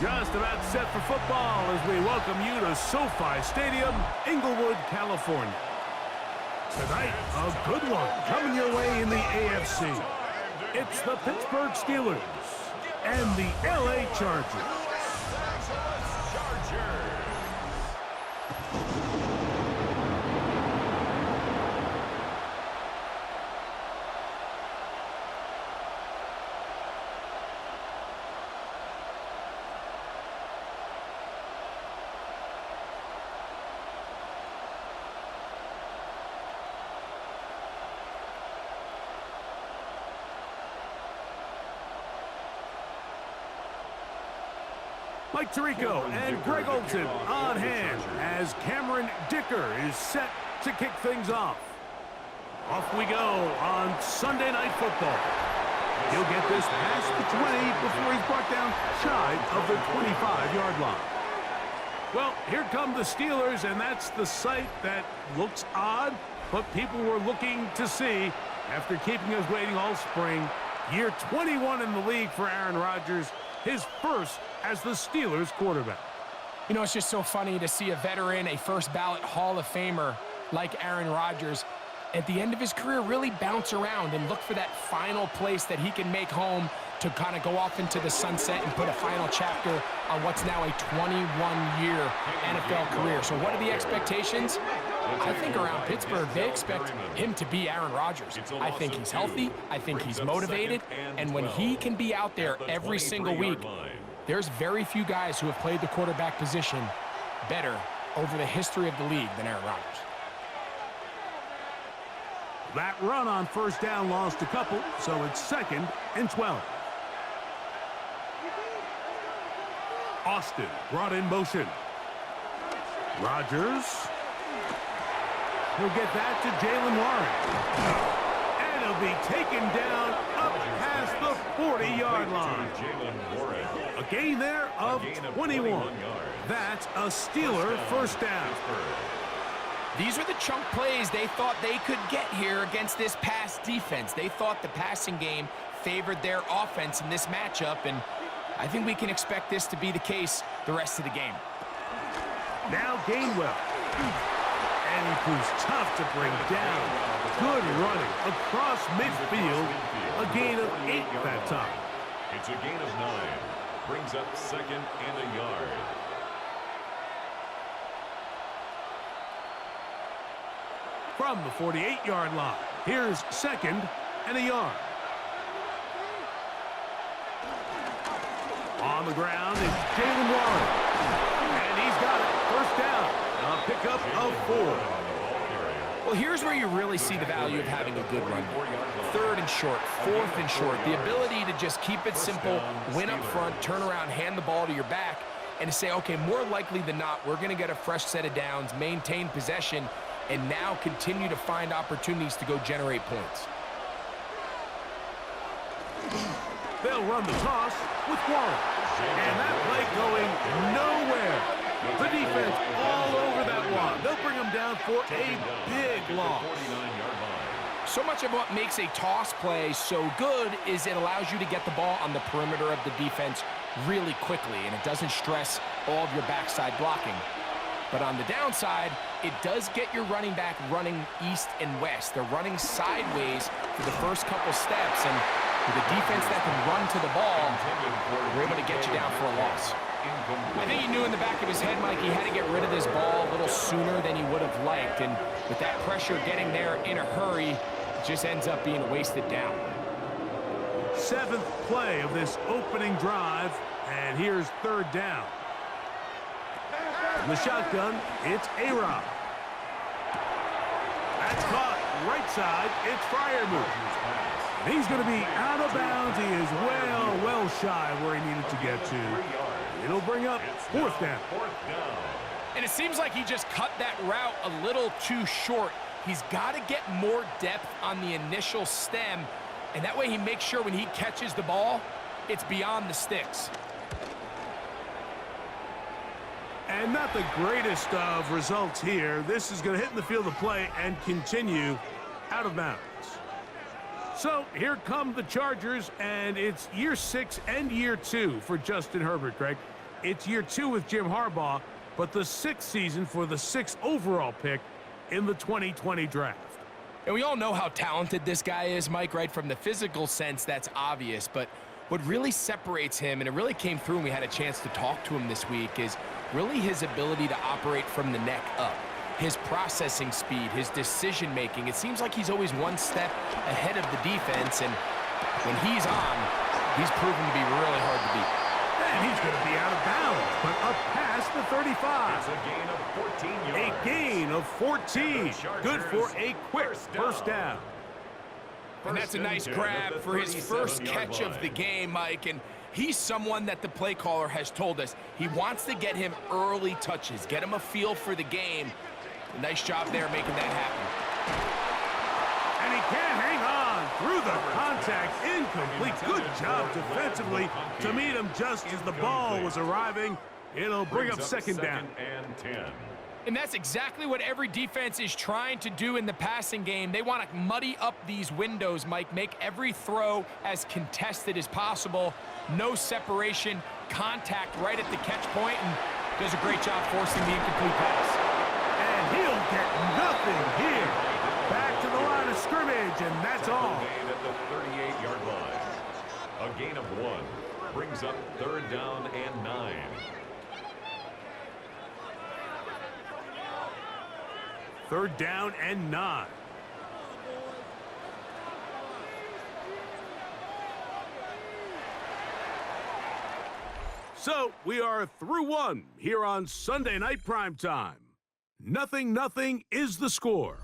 Just about set for football as we welcome you to SoFi Stadium, Inglewood, California. Tonight, a good one coming your way in the AFC. It's the Pittsburgh Steelers and the LA Chargers. Mike Tirico and Greg Olson on hand as Cameron Dicker is set to kick things off. Off we go on Sunday Night Football. He'll get this past the 20 before he's brought down shy of the 25-yard line. Well, here come the Steelers, and that's the sight that looks odd, but people were looking to see after keeping us waiting all spring. Year 21 in the league for Aaron Rodgers, his first as the Steelers quarterback. You know, it's just so funny to see a veteran, a first-ballot Hall of Famer like Aaron Rodgers, at the end of his career really bounce around and look for that final place that he can make home to kind of go off into the sunset and put a final chapter on what's now a 21-year NFL career. So what are the expectations? I think around Pittsburgh, they expect him to be Aaron Rodgers. I think he's healthy. I think he's motivated. And when he can be out there every single week, there's very few guys who have played the quarterback position better over the history of the league than Aaron Rodgers. That run on first down lost a couple, so it's 2nd and 12. Austin brought in motion. Rodgers. He'll get that to Jalen Warren. And he'll be taken down up past the 40-yard line. A gain there of 21. That's a Steeler first down. These are the chunk plays they thought they could get here against this pass defense. They thought the passing game favored their offense in this matchup, and I think we can expect this to be the case the rest of the game. Now Gainwell. And he proves tough to bring down. Good running across midfield. A gain of 8 that time. It's a gain of 9. Brings up 2nd and a yard. From the 48-yard line, here's 2nd and a yard. On the ground is Jalen Warren. And he's got it. First down. A pickup of 4. Well, here's where you really see the value of having a good run. 3rd and short, 4th and short. The ability to just keep it simple, win up front, turn around, hand the ball to your back, and to say, okay, more likely than not, we're going to get a fresh set of downs, maintain possession, and now continue to find opportunities to go generate points. They'll run the toss with Warren. And that play going nowhere. The defense all over that one. They'll bring him down for a big loss. So much of what makes a toss play so good is it allows you to get the ball on the perimeter of the defense really quickly, and it doesn't stress all of your backside blocking. But on the downside, it does get your running back running east and west. They're running sideways for the first couple steps, and with a defense that can run to the ball, we're able to get you down for a loss. I think he knew in the back of his head, Mike, he had to get rid of this ball a little sooner than he would have liked, and with that pressure getting there in a hurry, it just ends up being a wasted down. 7th play of this opening drive, and here's 3rd down. In the shotgun, it's A-Rob. That's caught right side. It's Freiermuth. And he's going to be out of bounds. He is well shy where he needed to get to. It'll bring up 4th down. And it seems like he just cut that route a little too short. He's got to get more depth on the initial stem, and that way he makes sure when he catches the ball, it's beyond the sticks. And not the greatest of results here. This is going to hit in the field of play and continue out of bounds. So here come the Chargers, and it's year 6 and year 2 for Justin Herbert, Greg. It's year 2 with Jim Harbaugh, but the 6th season for the 6th overall pick in the 2020 draft. And we all know how talented this guy is, Mike, right? From the physical sense, that's obvious. But what really separates him, and it really came through when we had a chance to talk to him this week, is really his ability to operate from the neck up. His processing speed, his decision-making. It seems like he's always one step ahead of the defense, and when he's on, he's proven to be really hard to beat. And he's going to be out of bounds, but up past the 35. It's a gain of 14 yards. A gain of 14. Good for a quick first down. And that's a nice grab for his first catch of the game, Mike. And he's someone that the play caller has told us he wants to get him early touches, get him a feel for the game. Nice job there making that happen. And he can't hang on through the contact. Incomplete. Good job defensively to meet him just as the ball was arriving. It'll bring up second down. And 10. And that's exactly what every defense is trying to do in the passing game. They want to muddy up these windows, Mike, make every throw as contested as possible. No separation, contact right at the catch point, and does a great job forcing the incomplete pass. And he'll get nothing here. Back to the line of scrimmage, and that's all. Gain at the 38-yard line. A gain of 1 brings up third down and 9. Third down and 9. So we are through 1 here on Sunday Night Primetime. 0-0 is the score.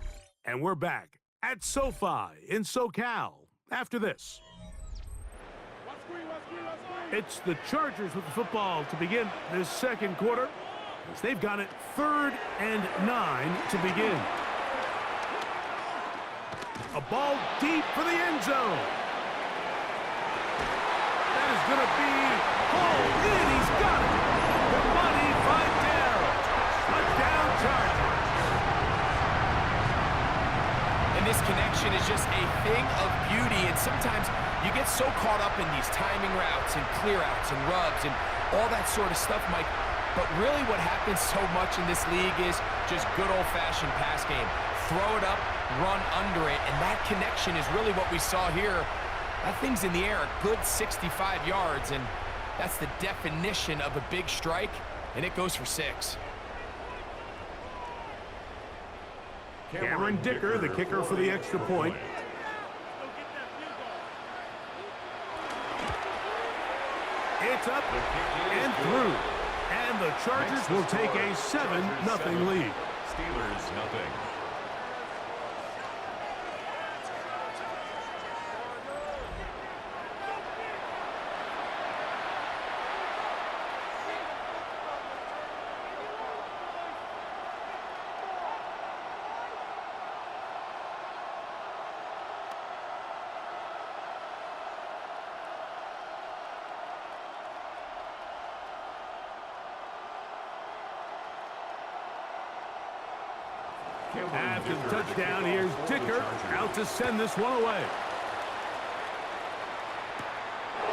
And we're back at SoFi in SoCal after this. It's the Chargers with the football to begin this second quarter, as they've got it 3rd and 9 to begin. A ball deep for the end zone. That is going to be hauled in. He's got it. The money fight down. Touchdown Chargers. And this connection is just a thing of beauty, and sometimes you get so caught up in these timing routes and clear outs and rubs and all that sort of stuff, Mike. But really what happens so much in this league is just good old-fashioned pass game. Throw it up, run under it, and that connection is really what we saw here. That thing's in the air a good 65 yards, and that's the definition of a big strike, and it goes for 6. Cameron Dicker, the kicker for the extra point. It's up and through. And the Chargers will take a 7-0 lead. Steelers nothing. After the touchdown, here's Dicker out to send this one away.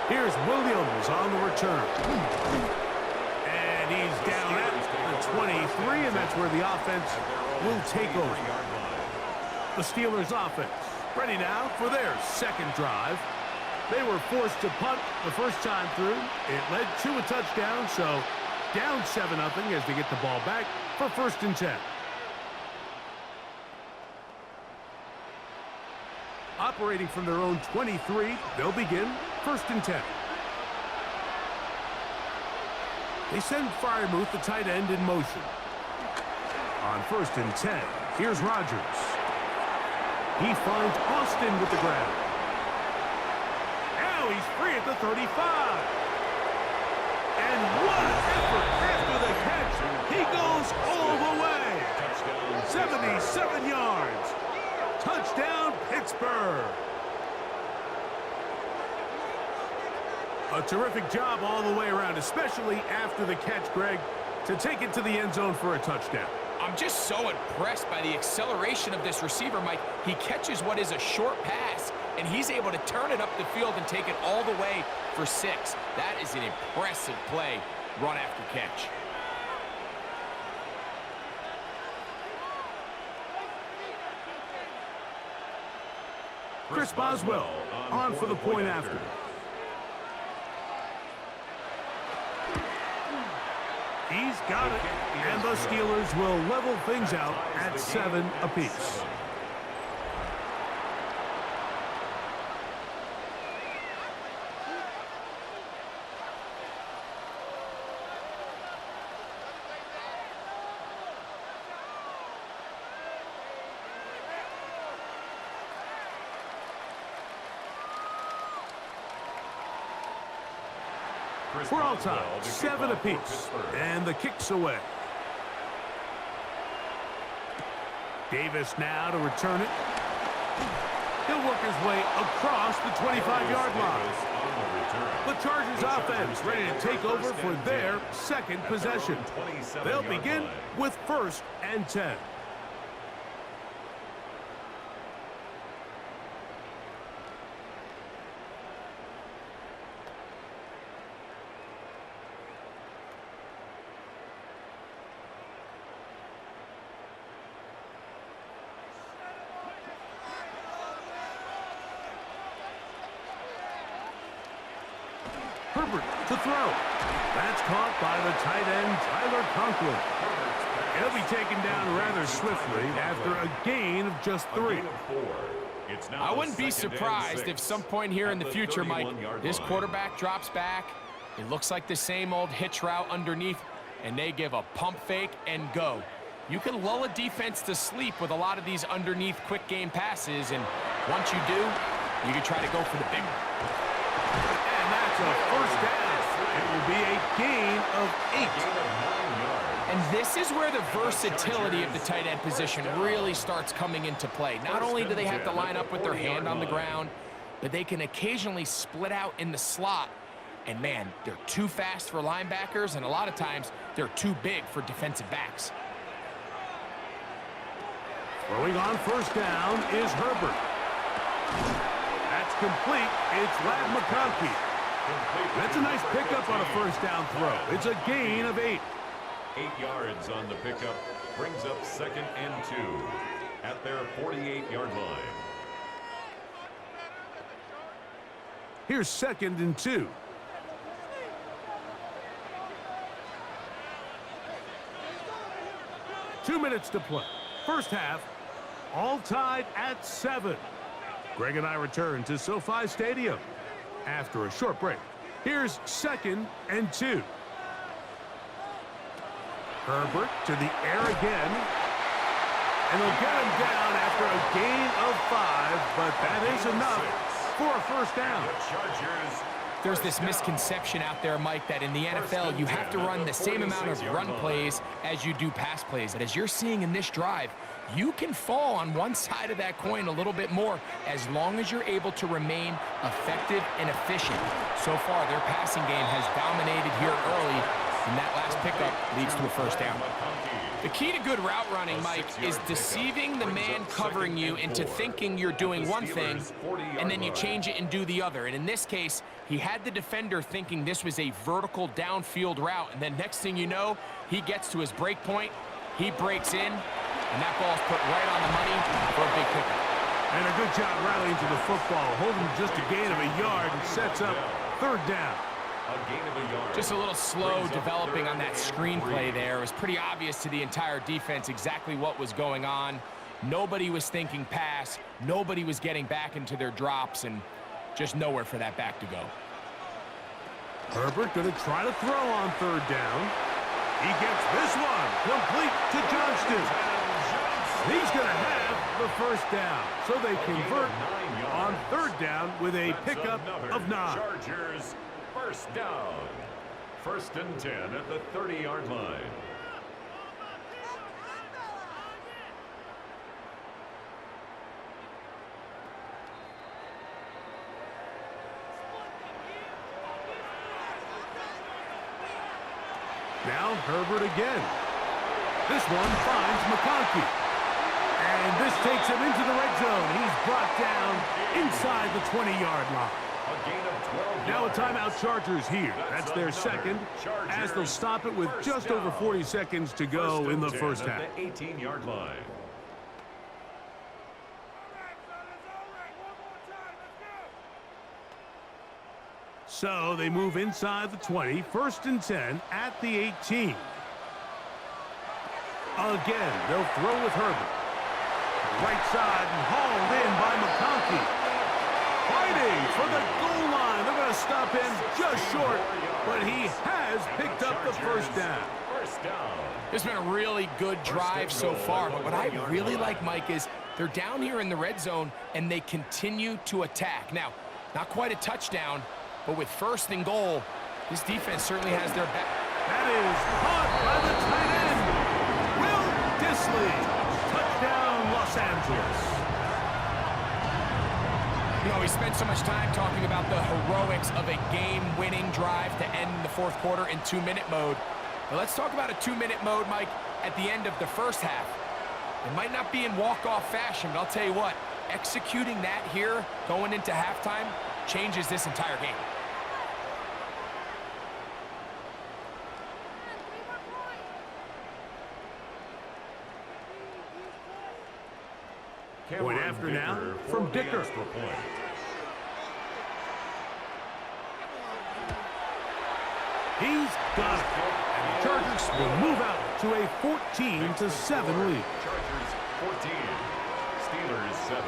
Here's Williams on the return. And he's down at the 23, and that's where the offense will take over. The Steelers offense ready now for their second drive. They were forced to punt the first time through. It led to a touchdown, so down 7-0 as they get the ball back for 1st and 10. Operating from their own 23, they'll begin 1st and 10. They send Freiermuth, the tight end, in motion. On 1st and 10, here's Rodgers. He finds Austin with the grab. Now he's free at the 35. And what an effort after the catch. He goes all the way. 77 yards. Touchdown, Pittsburgh. A terrific job all the way around, especially after the catch, Greg, to take it to the end zone for a touchdown. I'm just so impressed by the acceleration of this receiver, Mike. He catches what is a short pass, and he's able to turn it up the field and take it all the way for 6. That is an impressive play run after catch. Chris Boswell on for the point after. He's got it, and the Steelers will level things out at 7 apiece. We're all tied, 7 apiece, and the kick's away. Davis now to return it. He'll work his way across the 25-yard line. The Chargers offense ready to take over for their second possession. They'll begin with 1st and 10. Herbert to throw. That's caught by the tight end, Tyler Conklin. He'll be taken down rather swiftly after a gain of just 3. I wouldn't be surprised if some point here in the future, Mike, this quarterback drops back. It looks like the same old hitch route underneath, and they give a pump fake and go. You can lull a defense to sleep with a lot of these underneath quick game passes, and once you do, you can try to go for the big one. And that's a 1st down. It will be a gain of 8. And this is where the versatility of the tight end position really starts coming into play. Not only do they have to line up with their hand on the ground, but they can occasionally split out in the slot. And man, they're too fast for linebackers, and a lot of times they're too big for defensive backs. Throwing on 1st down is Herbert. That's complete. It's Ladd McConkey. That's a nice pickup on a 1st down throw. It's a gain of 8. 8 yards on the pickup brings up 2nd and 2 at their 48-yard line. Here's 2nd and 2. Two minutes to play. First half, all tied at 7. Greg and I return to SoFi Stadium after a short break. Here's 2nd and 2. Herbert to the air again. And they'll get him down after a gain of 5, but that is enough for a 1st down. There's this misconception out there, Mike, that in the NFL you have to run the same amount of run plays as you do pass plays. And as you're seeing in this drive, you can fall on one side of that coin a little bit more as long as you're able to remain effective and efficient. So far, their passing game has dominated here early, and that last pickup leads to a 1st down. The key to good route running, Mike, is deceiving the man covering you into thinking you're doing one thing, and then you change it and do the other. And in this case, he had the defender thinking this was a vertical downfield route, and then next thing you know, he gets to his break point, he breaks in, and that ball's put right on the money for a big pickup. And a good job rallying to the football, holding just a gain of a yard and sets up 3rd down. Just a little slow developing on that screenplay there. It was pretty obvious to the entire defense exactly what was going on. Nobody was thinking pass. Nobody was getting back into their drops, and just nowhere for that back to go. Herbert going to try to throw on 3rd down. He gets this one complete to Johnston. He's going to have the 1st down. So they convert on 3rd down with a pickup of 9. Chargers 1st down. 1st and 10 at the 30-yard line. Now Herbert again. This one finds McConkey. And this takes him into the red zone. He's brought down inside the 20-yard line. A gain of 12 Now a yards. timeout Chargers here. That's their second, as they'll stop it with just over 40 seconds to go in the first half. At the 18-yard line. So they move inside the 20, 1st and 10 at the 18. Again, they'll throw with Herbert. Right side and hauled in by McConkey. Fighting for the goal line. They're going to stop him just short, but he has picked up the first down. First down. It's been a really good drive so far, but what I really like, Mike, is they're down here in the red zone, and they continue to attack. Now, not quite a touchdown, but with 1st and goal, this defense certainly has their back. That is caught by the tight end, Will Dissly. Touchdown, Los Angeles. You know, we spent so much time talking about the heroics of a game-winning drive to end the 4th quarter in 2-minute mode. But let's talk about a 2-minute mode, Mike, at the end of the first half. It might not be in walk-off fashion, but I'll tell you what, executing that here going into halftime changes this entire game. Point after now from Dicker. He's got it. And the Chargers will move out to a 14-7 lead. Chargers 14, Steelers 7.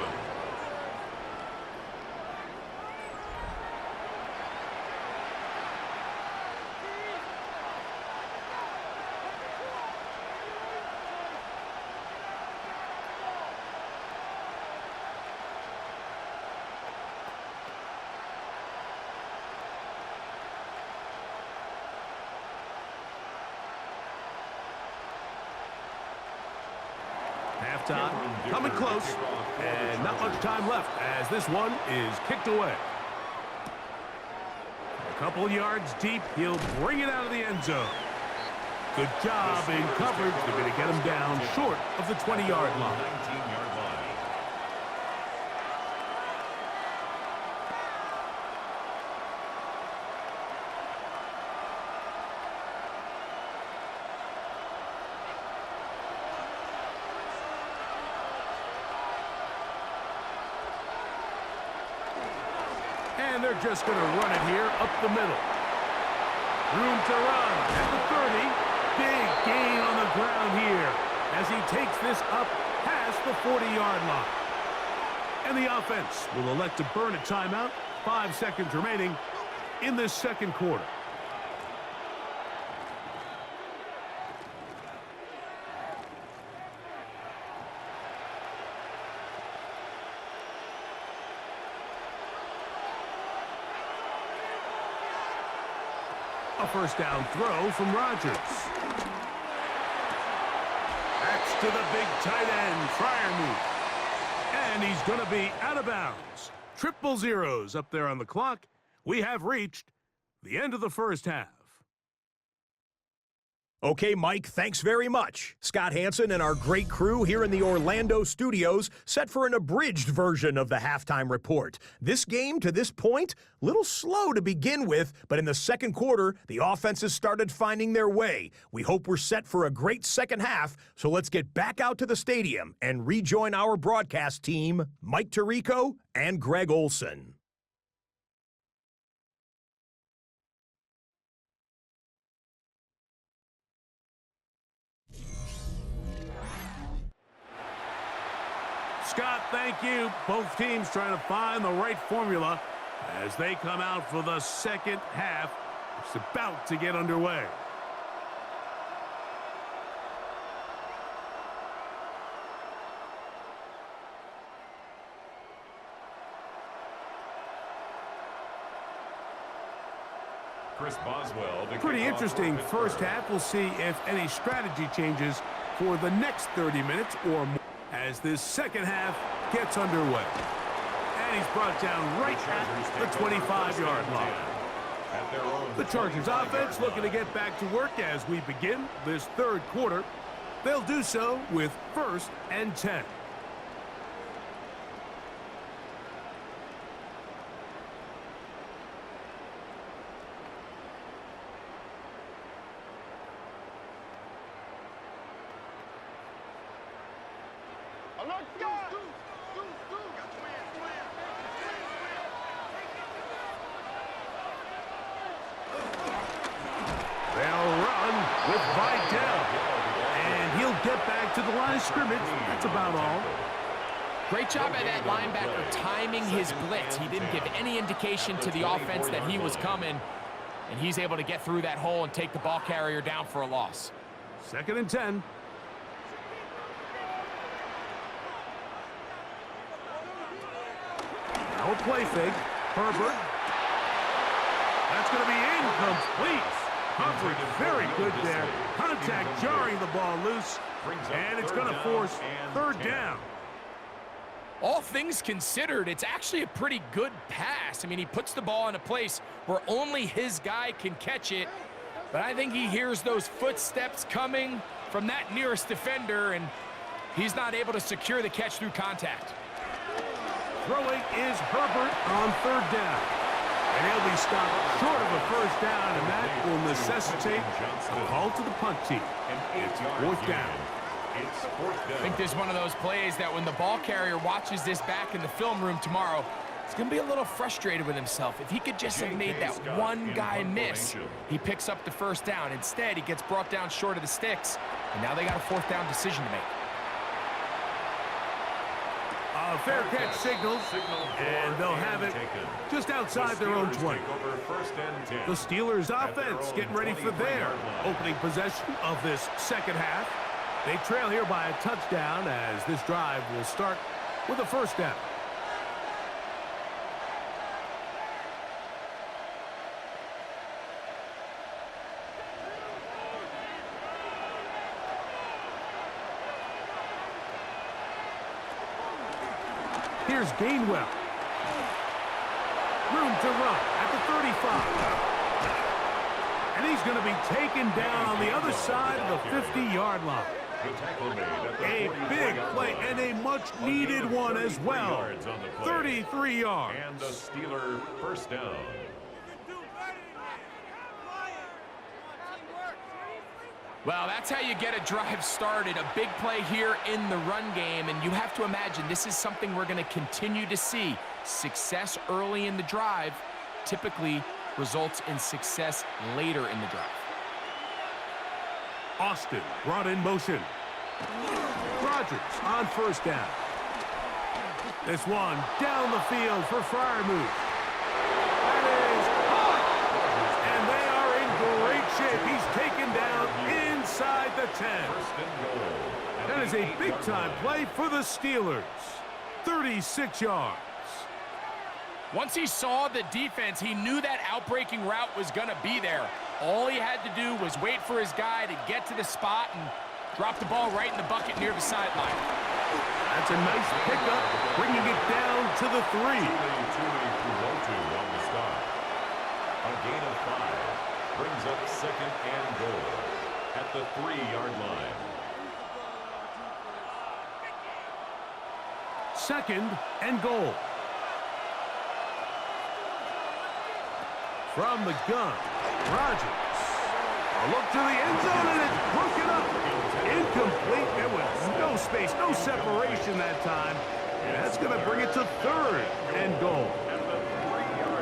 Halftime coming close, and not much time left as this one is kicked away. A couple yards deep, he'll bring it out of the end zone. Good job in coverage. They're going to get him down short of the 20-yard line. 19-yard line. And they're just going to run it here up the middle. Room to run at the 30. Big gain on the ground here as he takes this up past the 40-yard line. And the offense will elect to burn a timeout. 5 seconds remaining in this second quarter. A first down throw from Rodgers. That's to the big tight end, Freiermuth. And he's going to be out of bounds. 000 up there on the clock. We have reached the end of the first half. Okay, Mike, thanks very much. Scott Hansen and our great crew here in the Orlando studios set for an abridged version of the halftime report. This game, to this point, a little slow to begin with, but in the second quarter, the offenses started finding their way. We hope we're set for a great second half, so let's get back out to the stadium and rejoin our broadcast team, Mike Tirico and Greg Olson. Scott, thank you. Both teams trying to find the right formula as they come out for the second half. It's about to get underway. Chris Boswell. Pretty interesting first half. We'll see if any strategy changes for the next 30 minutes or more as this second half gets underway. And he's brought down right at the 25-yard line. The Chargers offense looking to get back to work as we begin this third quarter. They'll do so with 1st and 10. They'll run with Vidal. And he'll get back to the line of scrimmage. That's about all. Great job by that linebacker timing his blitz. He didn't give any indication to the offense that he was coming, and he's able to get through that hole and take the ball carrier down for a loss. 2nd and 10. Now a play fake. Herbert. That's going to be incomplete. Coverage very good there. Contact jarring the ball loose, and it's going to force 3rd down. All things considered, it's actually a pretty good pass. I mean, he puts the ball in a place where only his guy can catch it, but I think he hears those footsteps coming from that nearest defender, and he's not able to secure the catch through contact. Throwing is Herbert on 3rd down. And he'll be stopped short of a 1st down, and that will necessitate a call to the punt team. It's 4th down. I think this is one of those plays that when the ball carrier watches this back in the film room tomorrow, he's going to be a little frustrated with himself. If he could just have made that one guy miss, he picks up the 1st down. Instead, he gets brought down short of the sticks, and now they got a 4th down decision to make. A fair catch signals, and they'll have it just outside their own 20. The Steelers offense getting ready for their opening possession of this 2nd half. They trail here by a touchdown as this drive will start with a 1st down. Here's Gainwell. Room to run at the 35. And he's going to be taken down on the other side of the 50-yard line. A big play and a much-needed one as well. 33 yards. And the Steeler 1st down. Well, that's how you get a drive started. A big play here in the run game, and you have to imagine this is something we're going to continue to see. Success early in the drive typically results in success later in the drive. Austin brought in motion. Rodgers on 1st down. This one down the field for Freiermuth. That is caught. And they are in great shape. He's taken down inside the 10. That is a big-time play for the Steelers. 36 yards. Once he saw the defense, he knew that outbreaking route was going to be there. All he had to do was wait for his guy to get to the spot and drop the ball right in the bucket near the sideline. That's a nice pickup, bringing it down to the 3. A gain of 5 brings up 2nd and goal at the 3-yard line. 2nd and goal. From the gun, Rodgers. A look to the end zone, and it's broken up. Incomplete. There was no space, no separation that time. And that's going to bring it to 3rd and goal.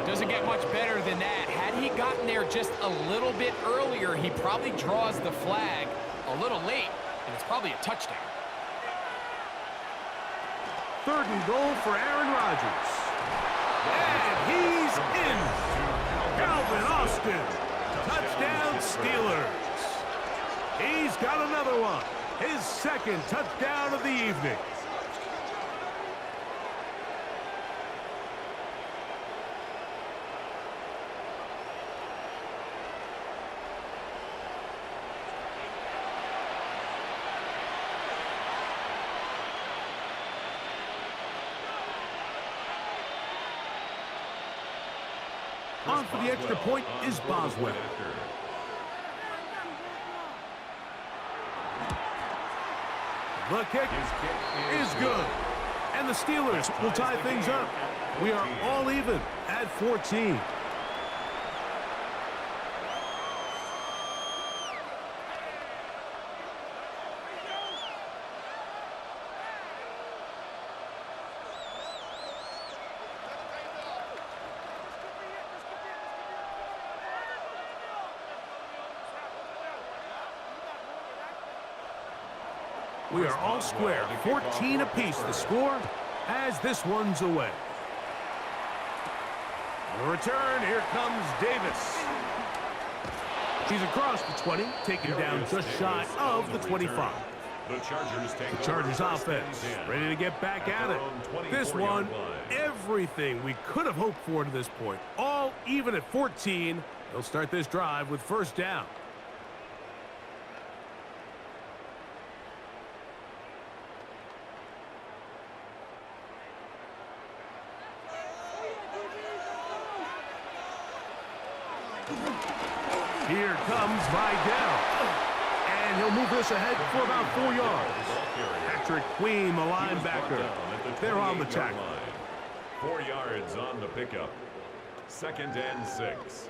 Doesn't get much better than that. Had he gotten there just a little bit earlier, he probably draws the flag a little late, and it's probably a touchdown. 3rd and goal for Aaron Rodgers. And he's in. Calvin Austin. Touchdown Steelers. He's got another one. His 2nd touchdown of the evening. On for the extra point is Boswell. The kick is good. And the Steelers will tie things up. We are all even at 14. We are all square. 14 apiece the score as this one's away. The return, here comes Davis. He's across the 20, taken down just shy of the 25. The Chargers offense ready to get back at it. This one, everything we could have hoped for to this point. All even at 14. They'll start this drive with first down. Here comes Vidal. And he'll move this ahead for about 4 yards. Patrick Queen, the linebacker. They're on the tackle. 4 yards on the pickup. 2nd and 6.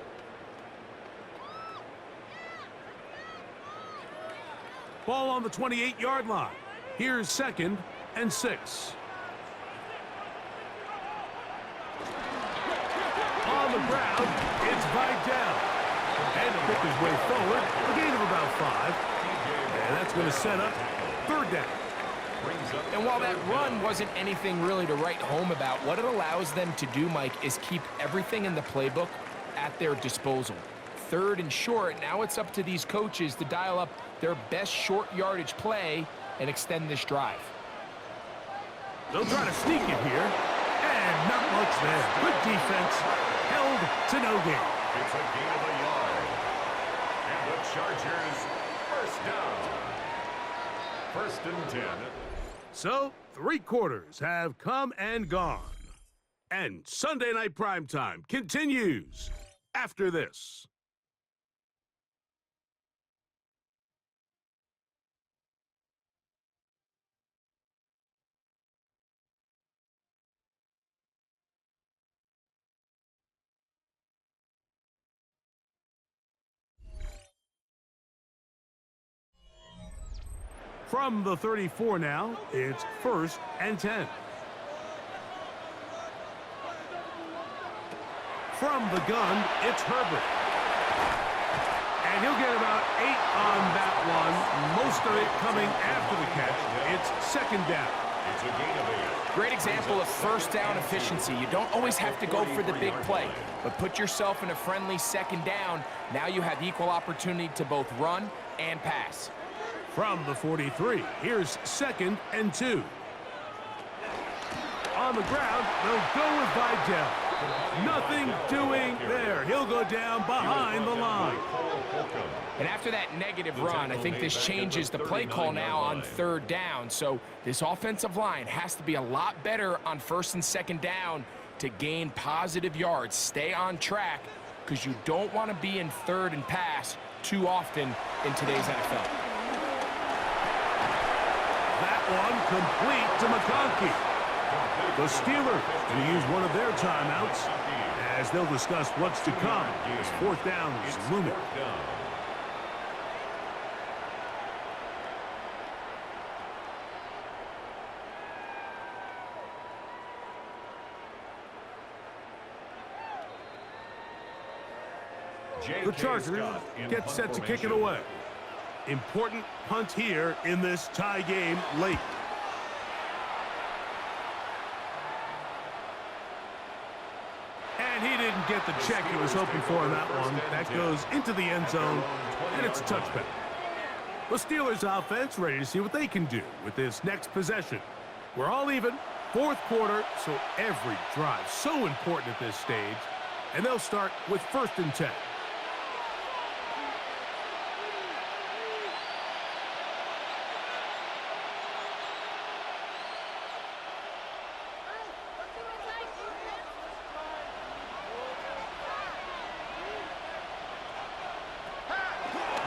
Ball on the 28-yard line. Here's 2nd and 6. On the ground, it's Vidal. And he'll pick his way forward, a gain of about 5. And that's going to set up 3rd down. And while that run wasn't anything really to write home about, what it allows them to do, Mike, is keep everything in the playbook at their disposal. 3rd and short, now it's up to these coaches to dial up their best short yardage play and extend this drive. They'll try to sneak it here, and not much there. Good defense, held to no gain. It's a gain of a yard. And the Chargers, first down. 1st and 10. So, 3 quarters have come and gone. And Sunday Night Primetime continues after this. From the 34 now, it's 1st and 10. From the gun, it's Herbert. And he'll get about 8 on that one. Most of it coming after the catch. It's 2nd down. It's a gain of 8. Great example of first down efficiency. You don't always have to go for the big play, but put yourself in a friendly 2nd down. Now you have equal opportunity to both run and pass. From the 43, here's 2nd and 2. On the ground, they'll go with Vidal. Nothing doing there. He'll go down behind the line. And after that negative run, I think this changes the play call now on 3rd down. So this offensive line has to be a lot better on 1st and 2nd down to gain positive yards. Stay on track because you don't want to be in 3rd and pass too often in today's NFL. That one complete to McConkey. The Steelers going to use one of their timeouts as they'll discuss what's to come as 4th down is looming. The Chargers get set to kick it away. Important punt here in this tie game late. And he didn't get the check he was hoping for on that one. That goes into the end zone, and it's a touchback. The Steelers offense ready to see what they can do with this next possession. We're all even, 4th quarter, so every drive so important at this stage. And they'll start with 1st and 10.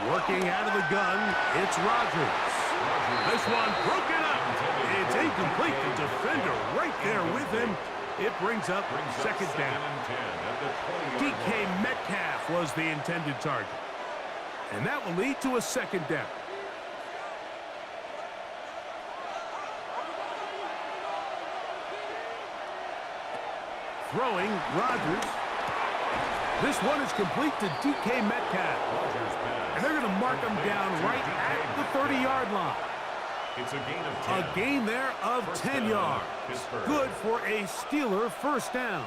Working out of the gun, it's Rodgers. This one broken up. It's incomplete. The defender right there with him. It brings up 2nd down. DK Metcalf was the intended target. And that will lead to a 2nd down. Throwing, Rodgers. This one is complete to DK Metcalf. And they're going to mark him down right at the 30-yard line. It's a gain of 10. A gain there of First 10 down, yards. Pittsburgh. Good for a Steeler first down.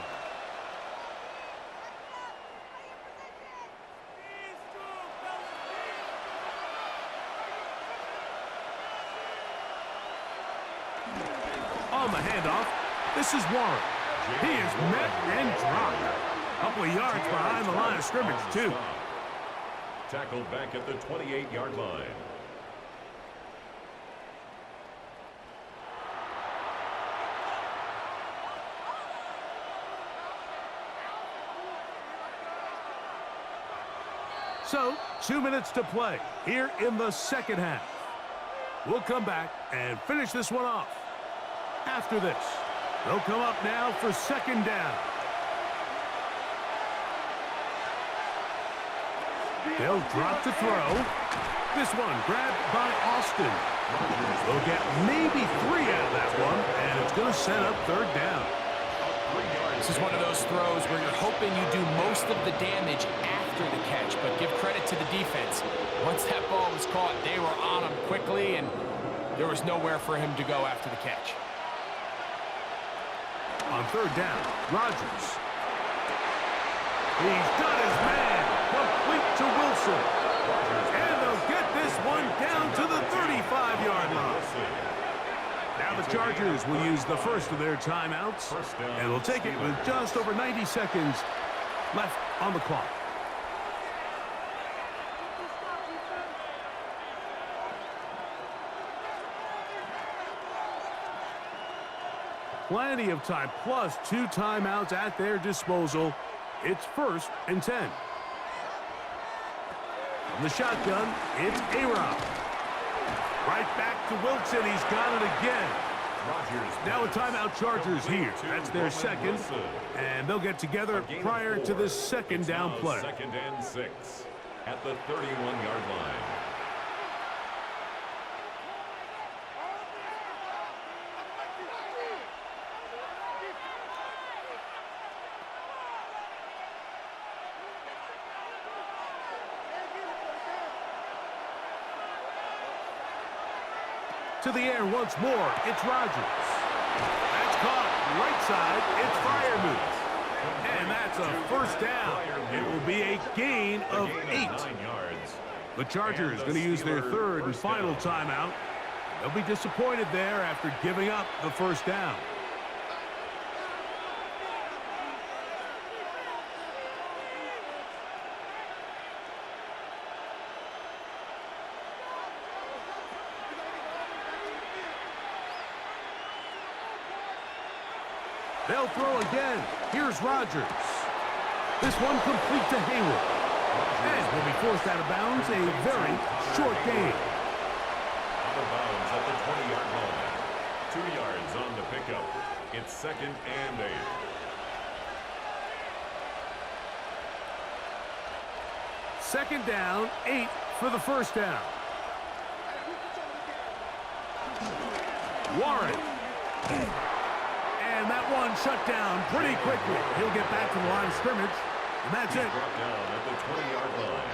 On the handoff, this is Warren. He is met and dropped. A couple of yards behind the line of scrimmage, too. Tackled back at the 28-yard line. So, 2 minutes to play here in the second half. We'll come back and finish this one off. After this, they'll come up now for second down. They'll drop to throw. This one grabbed by Austin. They'll get maybe 3 out of that one, and it's going to set up third down. This is one of those throws where you're hoping you do most of the damage after the catch, but give credit to the defense. Once that ball was caught, they were on him quickly, and there was nowhere for him to go after the catch. On third down, Rodgers. He's got his man, complete to Wilson. And they'll get this one down to the 35-yard line. Now the Chargers will use the first of their timeouts, and will take it with just over 90 seconds left on the clock. Plenty of time, plus 2 timeouts at their disposal. It's 1st and 10. From the shotgun, it's A-Rob. Right back to Wilson. He's got it again. Now a timeout Chargers here. That's their second. And they'll get together prior to this second down play. 2nd and 6 at the 31-yard line. To the air once more, it's Rodgers. That's caught. Right side, it's Freiermuth. And that's a first down. It will be a gain of 8. The Chargers going to use their third and final timeout. They'll be disappointed there after giving up the first down. They'll throw again. Here's Rodgers. This one complete to Hayward. And will be forced out of bounds. A very short gain. Out of bounds at the 20-yard line. 2 yards on the pickup. It's 2nd and 8. Second down, 8 for the first down. Warren. And that one shut down pretty quickly. He'll get back to the line of scrimmage, and that's it. Brought down at the 20-yard line.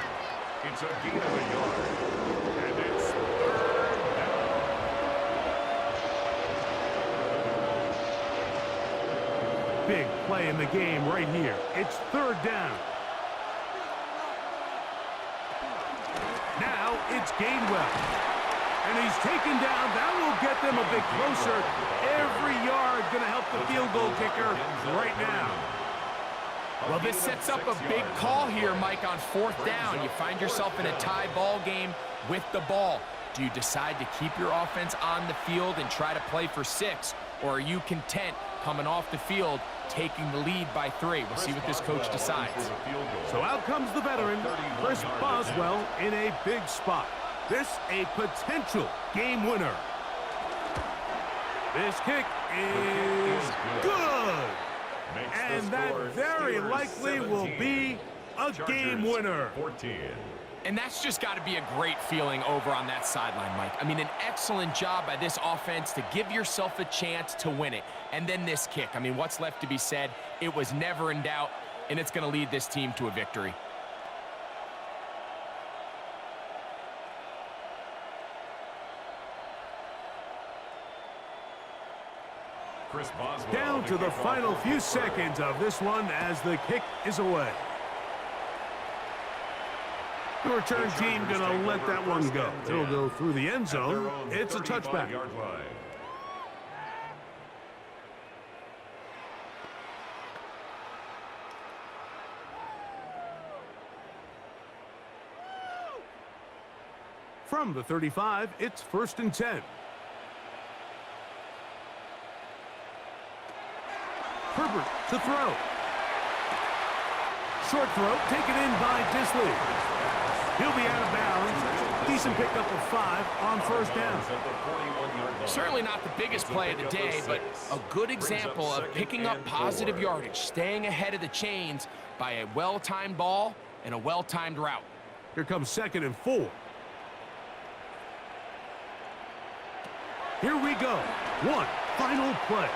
It's a gain of a yard, and it's third down. Big play in the game right here. It's third down. Now it's Gainwell. And he's taken down. That will get them a bit closer. Every yard going to help the field goal kicker right now. Well, this sets up a big call here, Mike, on 4th down. You find yourself in a tie ball game with the ball. Do you decide to keep your offense on the field and try to play for 6? Or are you content coming off the field, taking the lead by 3? We'll see what this coach decides. So out comes the veteran, Chris Boswell, in a big spot. This a potential game winner. This kick is good. And that very likely will be a game winner. 14. And that's just got to be a great feeling over on that sideline, Mike. I mean, an excellent job by this offense to give yourself a chance to win it. And then this kick. I mean, what's left to be said? It was never in doubt, and it's going to lead this team to a victory. Chris Boswell. Down to the final few seconds of this one as the kick is away. The return team going to let that one go. It'll go through the end zone. It's a touchback. From the 35, it's 1st and 10. Herbert to throw. Short throw, taken in by Disley. He'll be out of bounds. Decent pickup of 5 on 1st down. Certainly not the biggest play of the day, but a good example of picking up positive yardage, staying ahead of the chains by a well-timed ball and a well-timed route. Here comes 2nd and 4. Here we go. One final play.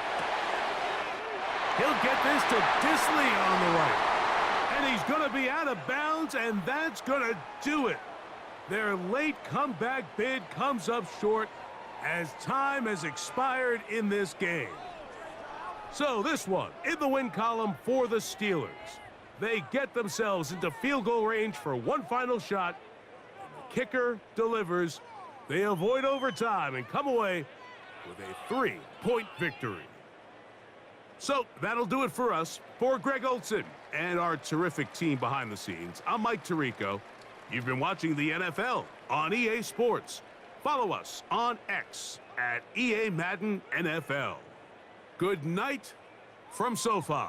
He'll get this to Disley on the right. And he's going to be out of bounds, and that's going to do it. Their late comeback bid comes up short as time has expired in this game. So this one in the win column for the Steelers. They get themselves into field goal range for one final shot. And the kicker delivers. They avoid overtime and come away with a 3-point victory. So that'll do it for us. For Greg Olson and our terrific team behind the scenes, I'm Mike Tirico. You've been watching the NFL on EA Sports. Follow us on X at EA Madden NFL. Good night from SoFi.